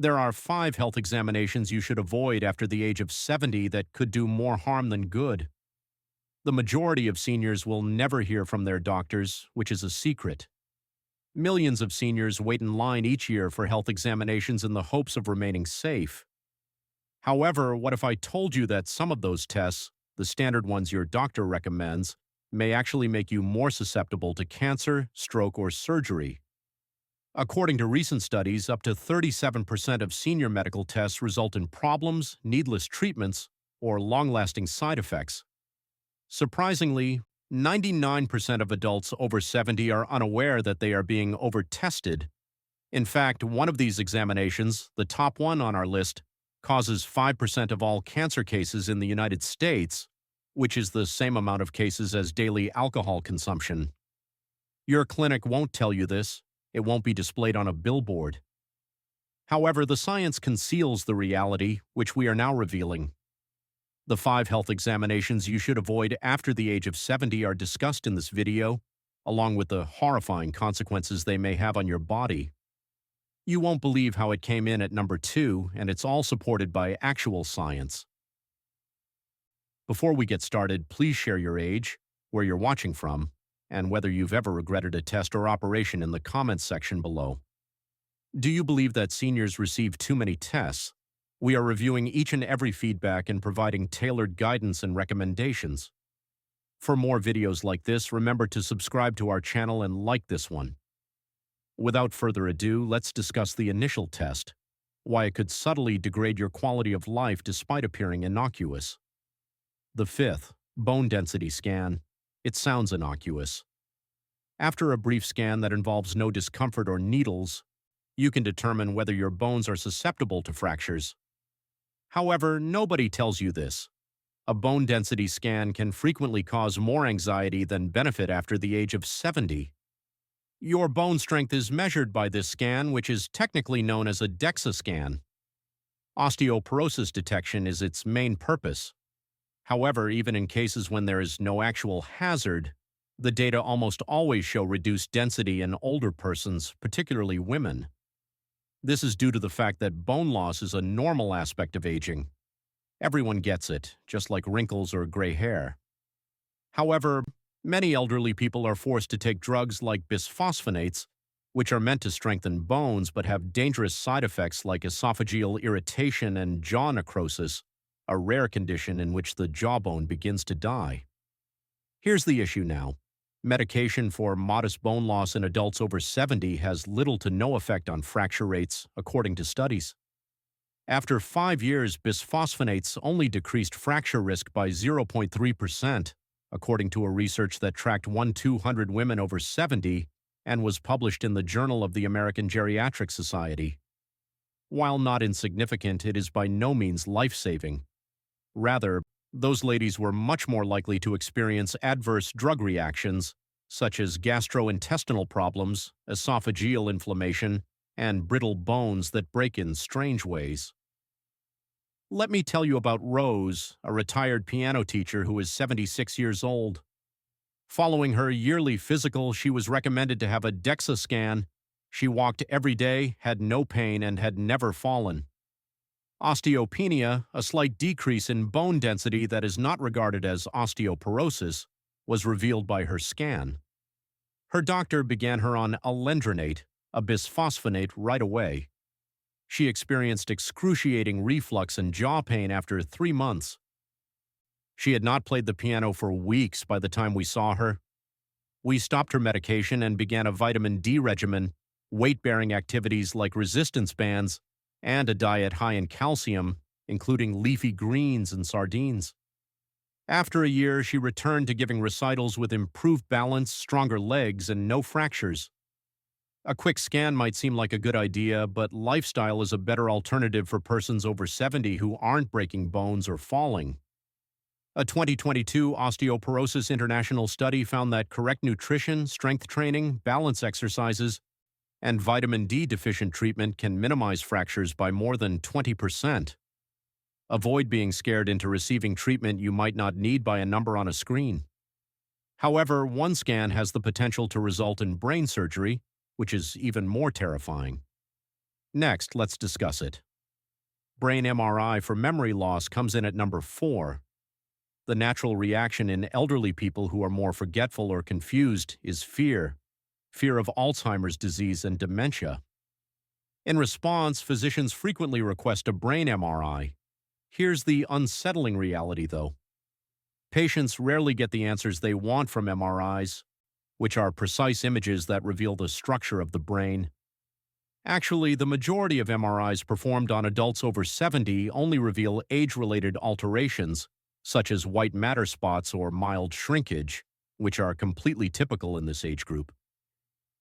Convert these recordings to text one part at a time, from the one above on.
There are 5 health examinations you should avoid after the age of 70 that could do more harm than good. The majority of seniors will never hear from their doctors, which is a secret. Millions of seniors wait in line each year for health examinations in the hopes of remaining safe. However, what if I told you that some of those tests, the standard ones your doctor recommends, may actually make you more susceptible to cancer, stroke, or surgery? According to recent studies, up to 37% of senior medical tests result in problems, needless treatments, or long-lasting side effects. Surprisingly, 99% of adults over 70 are unaware that they are being over-tested. In fact, one of these examinations, the top one on our list, causes 5% of all cancer cases in the United States, which is the same amount of cases as daily alcohol consumption. Your clinic won't tell you this. It won't be displayed on a billboard. However, the science conceals the reality, which we are now revealing. The 5 health examinations you should avoid after the age of 70 are discussed in this video, along with the horrifying consequences they may have on your body. You won't believe how it came in at number 2, and it's all supported by actual science. Before we get started, please share your age, where you're watching from, and whether you've ever regretted a test or operation in the comments section below. Do you believe that seniors receive too many tests? We are reviewing each and every feedback and providing tailored guidance and recommendations. For more videos like this, remember to subscribe to our channel and like this one. Without further ado, let's discuss the initial test, why it could subtly degrade your quality of life despite appearing innocuous. The 5th, bone density scan. It sounds innocuous. After a brief scan that involves no discomfort or needles, you can determine whether your bones are susceptible to fractures. However, nobody tells you this. A bone density scan can frequently cause more anxiety than benefit after the age of 70. Your bone strength is measured by this scan, which is technically known as a DEXA scan. Osteoporosis detection is its main purpose. However, even in cases when there is no actual hazard, the data almost always show reduced density in older persons, particularly women. This is due to the fact that bone loss is a normal aspect of aging. Everyone gets it, just like wrinkles or gray hair. However, many elderly people are forced to take drugs like bisphosphonates, which are meant to strengthen bones but have dangerous side effects like esophageal irritation and jaw necrosis, a rare condition in which the jawbone begins to die. Here's the issue now. Medication for modest bone loss in adults over 70 has little to no effect on fracture rates, according to studies. After 5 years, bisphosphonates only decreased fracture risk by 0.3%, according to a research that tracked 1,200 women over 70 and was published in the Journal of the American Geriatric Society. While not insignificant, it is by no means life-saving. Rather, those ladies were much more likely to experience adverse drug reactions, such as gastrointestinal problems, esophageal inflammation, and brittle bones that break in strange ways. Let me tell you about Rose, a retired piano teacher who is 76 years old. Following her yearly physical, she was recommended to have a DEXA scan. She walked every day, had no pain, and had never fallen. Osteopenia, a slight decrease in bone density that is not regarded as osteoporosis, was revealed by her scan. Her doctor began her on alendronate, a bisphosphonate, right away. She experienced excruciating reflux and jaw pain after 3 months. She had not played the piano for weeks by the time we saw her. We stopped her medication and began a vitamin D regimen, weight-bearing activities like resistance bands, and a diet high in calcium, including leafy greens and sardines. After a year, she returned to giving recitals with improved balance, stronger legs, and no fractures. A quick scan might seem like a good idea, but lifestyle is a better alternative for persons over 70 who aren't breaking bones or falling. A 2022 Osteoporosis International study found that correct nutrition, strength training, balance exercises, and vitamin D deficient treatment can minimize fractures by more than 20%. Avoid being scared into receiving treatment you might not need by a number on a screen. However, one scan has the potential to result in brain surgery, which is even more terrifying. Next, let's discuss it. Brain MRI for memory loss comes in at number 4. The natural reaction in elderly people who are more forgetful or confused is fear of Alzheimer's disease and dementia. In response, physicians frequently request a brain MRI. Here's the unsettling reality, though. Patients rarely get the answers they want from MRIs, which are precise images that reveal the structure of the brain. Actually, the majority of MRIs performed on adults over 70 only reveal age-related alterations, such as white matter spots or mild shrinkage, which are completely typical in this age group.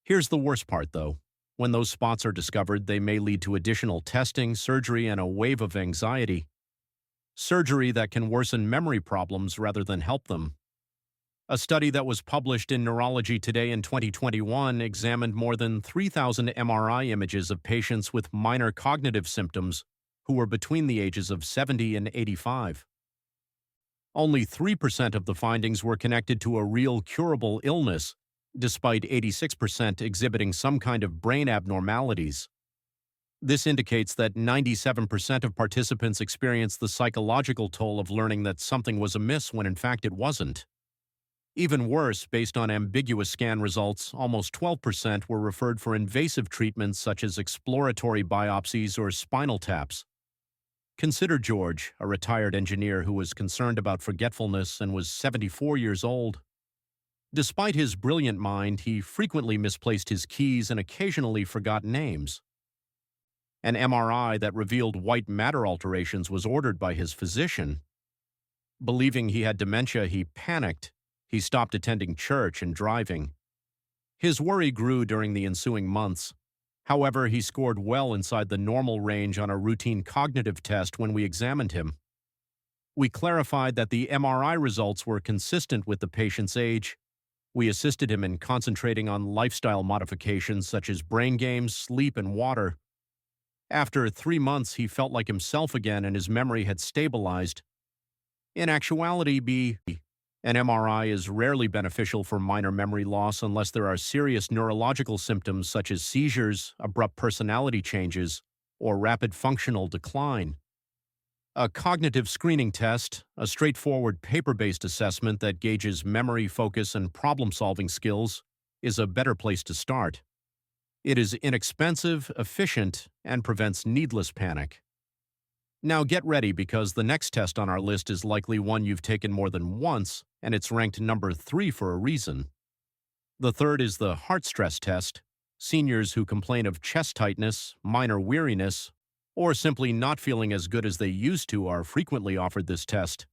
Here's the worst part, though. When those spots are discovered, they may lead to additional testing, surgery, and a wave of anxiety. Surgery that can worsen memory problems rather than help them. A study that was published in Neurology Today in 2021 examined more than 3,000 MRI images of patients with minor cognitive symptoms who were between the ages of 70 and 85. Only 3% of the findings were connected to a real curable illness, despite 86% exhibiting some kind of brain abnormalities. This indicates that 97% of participants experienced the psychological toll of learning that something was amiss when in fact it wasn't. Even worse, based on ambiguous scan results, almost 12% were referred for invasive treatments such as exploratory biopsies or spinal taps. Consider George, a retired engineer who was concerned about forgetfulness and was 74 years old. Despite his brilliant mind, he frequently misplaced his keys and occasionally forgot names. An MRI that revealed white matter alterations was ordered by his physician. Believing he had dementia, he panicked. He stopped attending church and driving. His worry grew during the ensuing months. However, he scored well inside the normal range on a routine cognitive test when we examined him. We clarified that the MRI results were consistent with the patient's age. We assisted him in concentrating on lifestyle modifications such as brain games, sleep, and water. After 3 months, he felt like himself again and his memory had stabilized. In actuality, an MRI is rarely beneficial for minor memory loss unless there are serious neurological symptoms such as seizures, abrupt personality changes, or rapid functional decline. A cognitive screening test, a straightforward paper-based assessment that gauges memory, focus, and problem-solving skills, is a better place to start. It is inexpensive, efficient, and prevents needless panic. Now get ready because the next test on our list is likely one you've taken more than once, and it's ranked number 3 for a reason. The third is the heart stress test. Seniors who complain of chest tightness, minor weariness, or simply not feeling as good as they used to are frequently offered this test.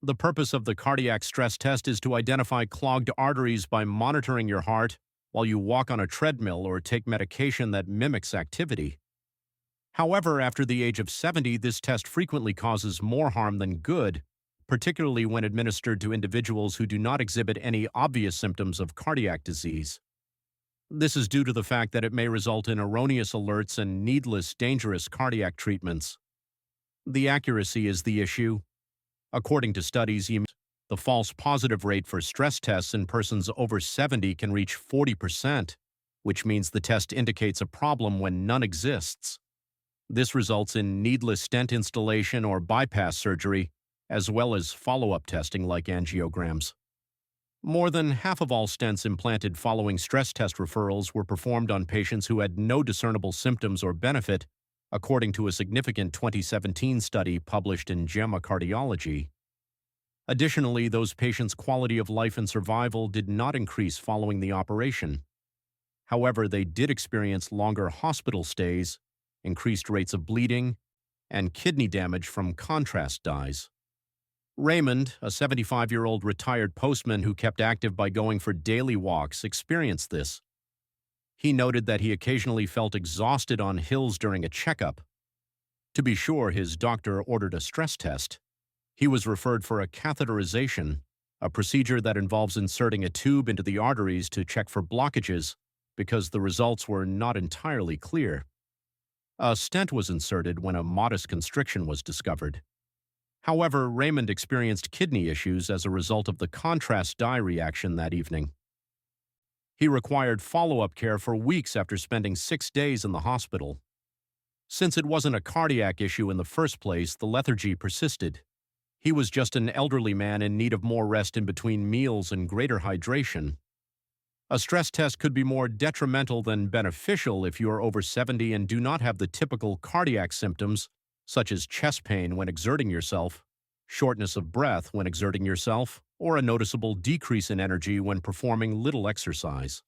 The purpose of the cardiac stress test is to identify clogged arteries by monitoring your heart while you walk on a treadmill or take medication that mimics activity. However, after the age of 70, this test frequently causes more harm than good, particularly when administered to individuals who do not exhibit any obvious symptoms of cardiac disease. This is due to the fact that it may result in erroneous alerts and needless, dangerous cardiac treatments. The accuracy is the issue. According to studies, the false positive rate for stress tests in persons over 70 can reach 40%, which means the test indicates a problem when none exists. This results in needless stent installation or bypass surgery, as well as follow-up testing like angiograms. More than half of all stents implanted following stress test referrals were performed on patients who had no discernible symptoms or benefit, according to a significant 2017 study published in JAMA Cardiology. Additionally, those patients' quality of life and survival did not increase following the operation. However, they did experience longer hospital stays, increased rates of bleeding, and kidney damage from contrast dyes. Raymond, a 75-year-old retired postman who kept active by going for daily walks, experienced this. He noted that he occasionally felt exhausted on hills during a checkup. To be sure, his doctor ordered a stress test. He was referred for a catheterization, a procedure that involves inserting a tube into the arteries to check for blockages, because the results were not entirely clear. A stent was inserted when a modest constriction was discovered. However, Raymond experienced kidney issues as a result of the contrast dye reaction that evening. He required follow-up care for weeks after spending 6 days in the hospital. Since it wasn't a cardiac issue in the first place, the lethargy persisted. He was just an elderly man in need of more rest in between meals and greater hydration. A stress test could be more detrimental than beneficial if you are over 70 and do not have the typical cardiac symptoms, such as chest pain when exerting yourself, shortness of breath when exerting yourself, or a noticeable decrease in energy when performing little exercise.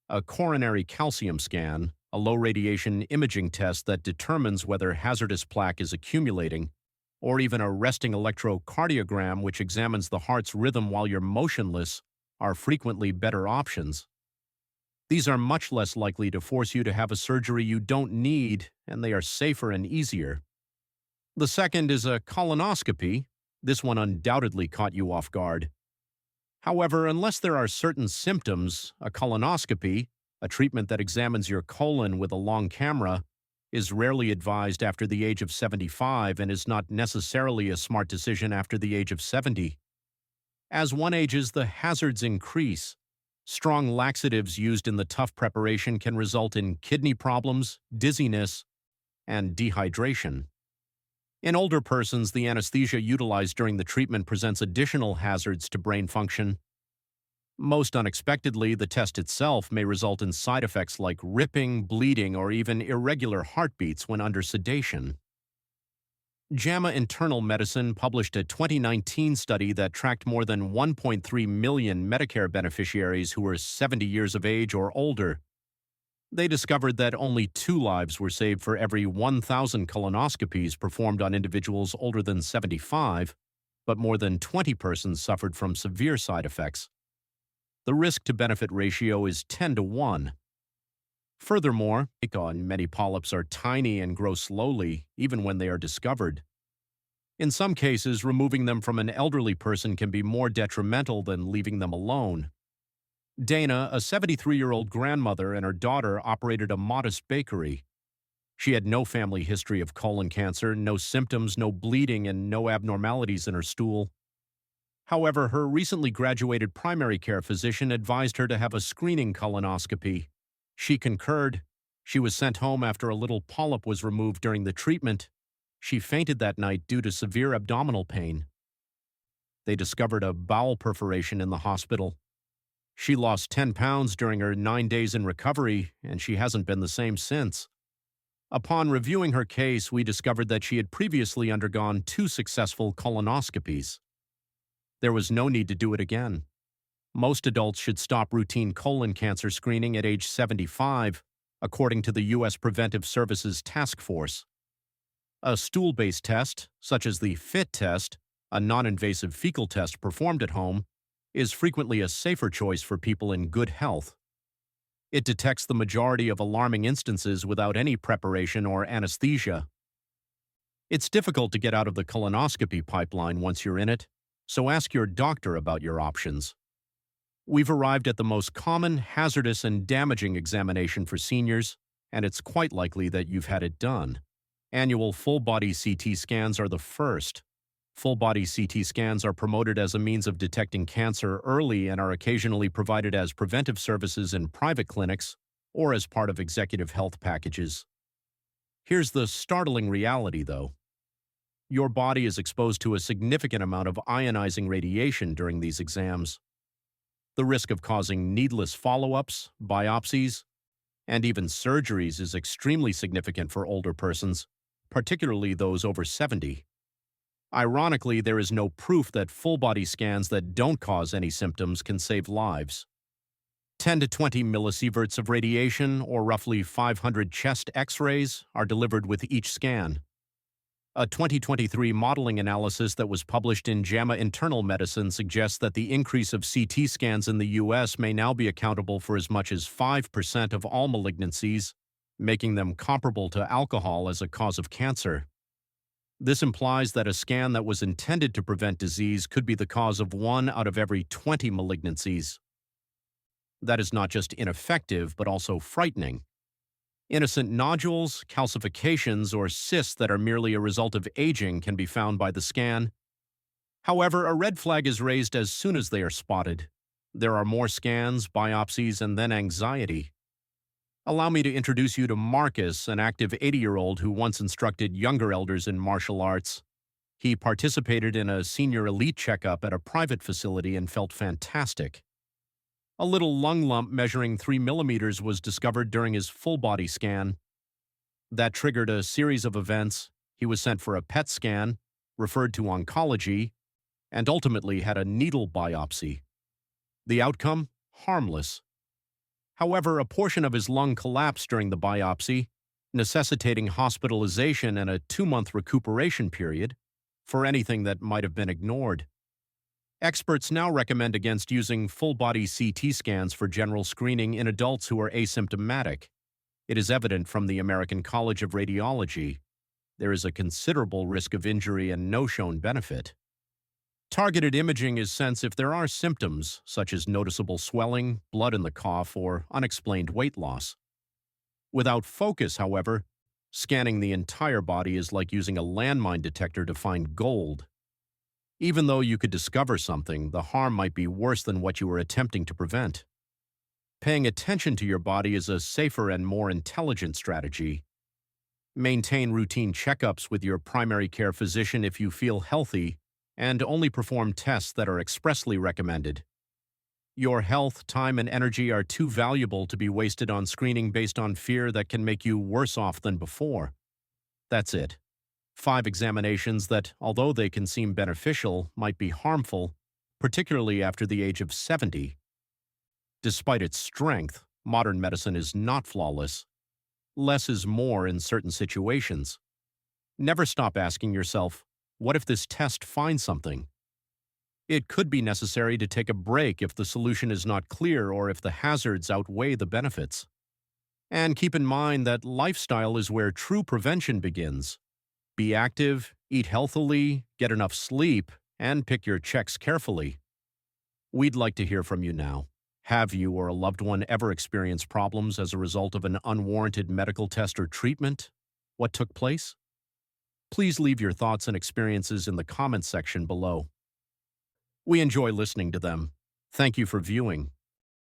A coronary calcium scan, a low-radiation imaging test that determines whether hazardous plaque is accumulating, or even a resting electrocardiogram which examines the heart's rhythm while you're motionless, are frequently better options. These are much less likely to force you to have a surgery you don't need, and they are safer and easier. The second is a colonoscopy. This one undoubtedly caught you off guard. However, unless there are certain symptoms, a colonoscopy, a treatment that examines your colon with a long camera, is rarely advised after the age of 75 and is not necessarily a smart decision after the age of 70. As one ages, the hazards increase. Strong laxatives used in the tough preparation can result in kidney problems, dizziness, and dehydration. In older persons, the anesthesia utilized during the treatment presents additional hazards to brain function. Most unexpectedly, the test itself may result in side effects like ripping, bleeding, or even irregular heartbeats when under sedation. JAMA Internal Medicine published a 2019 study that tracked more than 1.3 million Medicare beneficiaries who were 70 years of age or older. They discovered that only 2 lives were saved for every 1,000 colonoscopies performed on individuals older than 75, but more than 20 persons suffered from severe side effects. The risk-to-benefit ratio is 10 to 1. Furthermore, many polyps are tiny and grow slowly, even when they are discovered. In some cases, removing them from an elderly person can be more detrimental than leaving them alone. Dana, a 73-year-old grandmother, and her daughter operated a modest bakery. She had no family history of colon cancer, no symptoms, no bleeding, and no abnormalities in her stool. However, her recently graduated primary care physician advised her to have a screening colonoscopy. She concurred. She was sent home after a little polyp was removed during the treatment. She fainted that night due to severe abdominal pain. They discovered a bowel perforation in the hospital. She lost 10 pounds during her 9 days in recovery, and she hasn't been the same since. Upon reviewing her case, we discovered that she had previously undergone 2 successful colonoscopies. There was no need to do it again. Most adults should stop routine colon cancer screening at age 75, according to the U.S. Preventive Services Task Force. A stool-based test, such as the FIT test, a non-invasive fecal test performed at home, is frequently a safer choice for people in good health. It detects the majority of alarming instances without any preparation or anesthesia. It's difficult to get out of the colonoscopy pipeline once you're in it, so ask your doctor about your options. We've arrived at the most common, hazardous, and damaging examination for seniors, and it's quite likely that you've had it done. Annual full-body CT scans are the first. Full-body CT scans are promoted as a means of detecting cancer early and are occasionally provided as preventive services in private clinics or as part of executive health packages. Here's the startling reality, though. Your body is exposed to a significant amount of ionizing radiation during these exams. The risk of causing needless follow-ups, biopsies, and even surgeries is extremely significant for older persons, particularly those over 70. Ironically, there is no proof that full-body scans that don't cause any symptoms can save lives. 10 to 20 millisieverts of radiation, or roughly 500 chest X-rays, are delivered with each scan. A 2023 modeling analysis that was published in JAMA Internal Medicine suggests that the increase of CT scans in the U.S. may now be accountable for as much as 5% of all malignancies, making them comparable to alcohol as a cause of cancer. This implies that a scan that was intended to prevent disease could be the cause of 1 out of every 20 malignancies. That is not just ineffective, but also frightening. Innocent nodules, calcifications, or cysts that are merely a result of aging can be found by the scan. However, a red flag is raised as soon as they are spotted. There are more scans, biopsies, and then anxiety. Allow me to introduce you to Marcus, an active 80-year-old who once instructed younger elders in martial arts. He participated in a senior elite checkup at a private facility and felt fantastic. A little lung lump measuring 3 millimeters was discovered during his full-body scan. That triggered a series of events. He was sent for a PET scan, referred to oncology, and ultimately had a needle biopsy. The outcome? Harmless. However, a portion of his lung collapsed during the biopsy, necessitating hospitalization and a 2-month recuperation period for anything that might have been ignored. Experts now recommend against using full-body CT scans for general screening in adults who are asymptomatic. It is evident from the American College of Radiology there is a considerable risk of injury and no shown benefit. Targeted imaging is sent if there are symptoms, such as noticeable swelling, blood in the cough, or unexplained weight loss. Without focus, however, scanning the entire body is like using a landmine detector to find gold. Even though you could discover something, the harm might be worse than what you were attempting to prevent. Paying attention to your body is a safer and more intelligent strategy. Maintain routine checkups with your primary care physician if you feel healthy, and only perform tests that are expressly recommended. Your health, time, and energy are too valuable to be wasted on screening based on fear that can make you worse off than before. That's it. 5 examinations that, although they can seem beneficial, might be harmful, particularly after the age of 70. Despite its strength, modern medicine is not flawless. Less is more in certain situations. Never stop asking yourself, what if this test finds something? It could be necessary to take a break if the solution is not clear or if the hazards outweigh the benefits. And keep in mind that lifestyle is where true prevention begins. Be active, eat healthily, get enough sleep, and pick your checks carefully. We'd like to hear from you now. Have you or a loved one ever experienced problems as a result of an unwarranted medical test or treatment? What took place? Please leave your thoughts and experiences in the comments section below. We enjoy listening to them. Thank you for viewing.